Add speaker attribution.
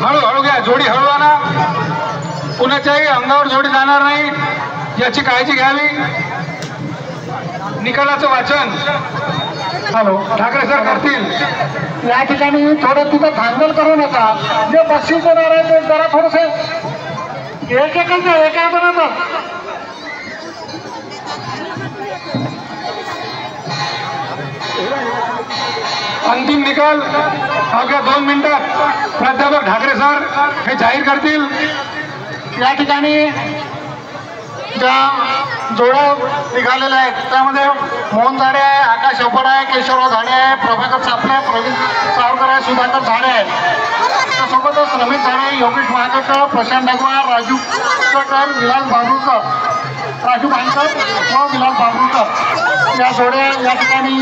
Speaker 1: हळूहळू घ्या, जोडी हळू आणा, कुणाच्याही अंगावर जोडी जाणार नाही याची काळजी घ्यावी. निकालाचं वाचन हॅलो ठाकरे सर करतील.
Speaker 2: या ठिकाणी थोडं तिथं धांदल करू नका. जे बक्षीस देणार आहे ते जरा थोडस एका बरोबर.
Speaker 1: अंतिम निकाल अवघ्या 2 मिनिटात प्राध्यापक ठाकरे सर हे जाहीर करतील.
Speaker 2: या ठिकाणी ज्या जोड्या निघालेल्या आहेत त्यामध्ये मोहन झाडे आहे, आकाश अफड आहे, केशवराव झाडे आहे, प्रभाकर सापळे, प्रवीण सावरकर आहे, सुधाकर झाडे आहे. त्यासोबतच रमेश झाडे, योगेश महादेवकर, प्रशांत डागवार, राजू कर, विलास बाबरूकर, राजू भांकर व विलास बाबरूकर या जोड्या या ठिकाणी